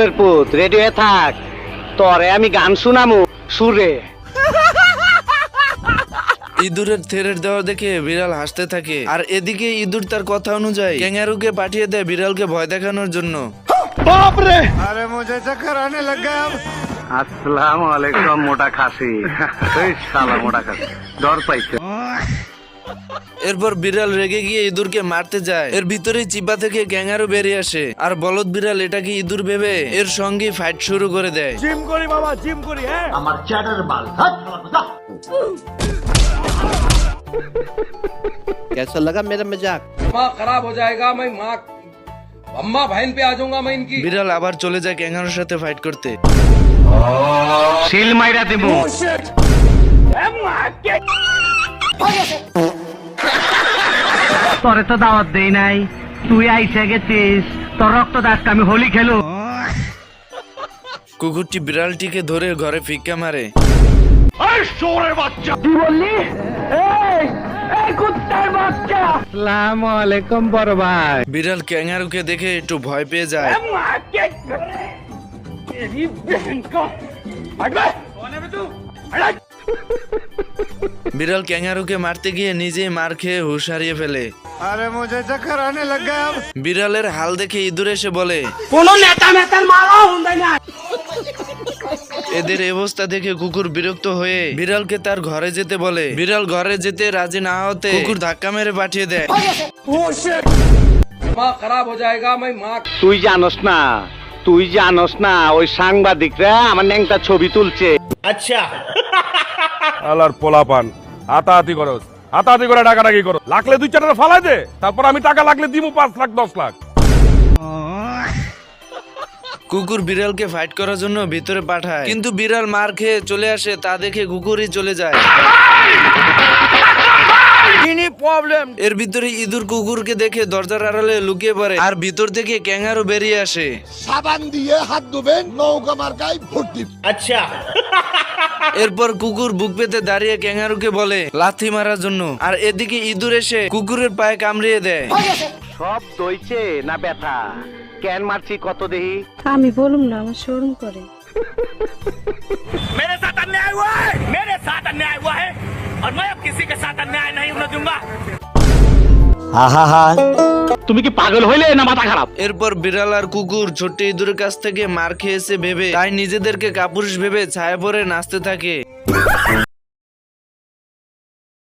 ইঁদুরের পুত রেডি হয়ে থাক, তরে আমি গান শুনামু সুরে। ইঁদুরের থেরের দেওয়া দেখে বিড়াল হাসতে থাকে, আর এদিকে ইঁদুর তার কথা অনুযায়ী ক্যাঙ্গারুকে পাঠিয়ে দেয় বিড়ালকে ভয় দেখানোর জন্য। अरे मुझे चक्कर आने लग गया अब। আসসালামু আলাইকুম মোটা খাসি। এই শালা মোটা খাসি ডর পাইছে। এরপর বিড়াল রেগে গিয়ে ইঁদুরকে মারতে যায়। এর ভিতরেই চিপা থেকে ক্যাঙ্গারু বেরিয়ে আসে, আর বলদ বিড়াল এটাকে ইঁদুর ভেবে এর সঙ্গে ফাইট শুরু করে দেয়। जिम करी बाबा जिम करी है। कैसा लगा मेरा मजाक? माँ खराब हो जाएगा, मैं माँ अम्मा बहन पे आ जाऊंगा मैं इनकी। বিড়াল আবার চলে যায় ক্যাঙ্গারুর সাথে ফাইট করতে। সিল মাইরা দেবো। তোরে তো দাওয়াত দেই নাই, তুই আইসা গেছিস, তোর রক্ত দাসকে আমি হোলি খেলু। কুকুরটি বিড়ালটিকে ধরে ঘরে ফিক্কা মারে। তুই বললি এই কুত্তার বাচ্চা। আসসালামু আলাইকুম বড় ভাই। বিড়াল ক্যাঙ্গারুকে দেখে একটু ভয় পেয়ে যায়। বিড়াল ক্যাঙ্গারুকে মারতে গিয়ে নিজেই মার খেয়ে হুঁশ হারিয়ে ফেলে। अरे मुझे चक्कर आने लग गया अब। বিড়ালের হাল দেখে ইঁদুর এসে বলে, এদের অবস্থা দেখে কুকুর বিরক্ত হয়ে বিড়ালকে তার ঘরে যেতে বলে। বিড়াল ঘরে যেতে রাজি না হতে কুকুর ধাক্কা মেরে পাঠিয়ে দেয়। माँ खराब हो जाएगा, मैं माँ। তুই জানোস না ওই সাংবাদিকরা আমার ন্যাংটা ছবি তুলছে। আলার পোলাপান হাতাহাতি করো, হাতাহাতি করে ডাকাডাকি করো, লাগলে 2-4 টাকা ফালাই দে, তারপর আমি টাকা লাগলে দিমু 5 লাখ 10 লাখ। কুকুর বিড়ালকে ফাইট করার জন্য ভিতরে পাঠায়, কিন্তু বিড়াল মার খেয়ে চলে আসে। তা দেখে কুকুরই চলে যায়। এর ভিতরে ইঁদুর কুকুরকে দেখে দরজার আড়ালে লুকিয়ে পড়ে, আর ভিতর থেকে ক্যাঙ্গারু বেরিয়ে আসে। সাবান দিয়ে হাত ধুবেন, নৌকা মার্কায় ভোট দিবেন। এরপর কুকুর বুক পেতে দাঁড়িয়ে ক্যাঙ্গারুকে বলে লাথি মারার জন্য, আর এদিকে ইঁদুর এসে কুকুরের পায়ে কামড়িয়ে দেয়। সব দইছে না ব্যথা? কেন মারছি কত দেহি? আমি বলুম না, আমার শরম করে। मेरे साथ अन्याय हुआ है, मेरे साथ अन्याय हुआ है और मैं अब किसी के साथ अन्याय नहीं होने दूंगा। তুমি কি পাগল হইলে না মাথা খারাপ? এরপর বিড়াল আর কুকুর ছোট্ট ইঁদুরের কাছ থেকে মার খেয়েছে ভেবে তাই নিজেদেরকে কাপুরুষ ভেবে ছায়া পরে নাচতে থাকে।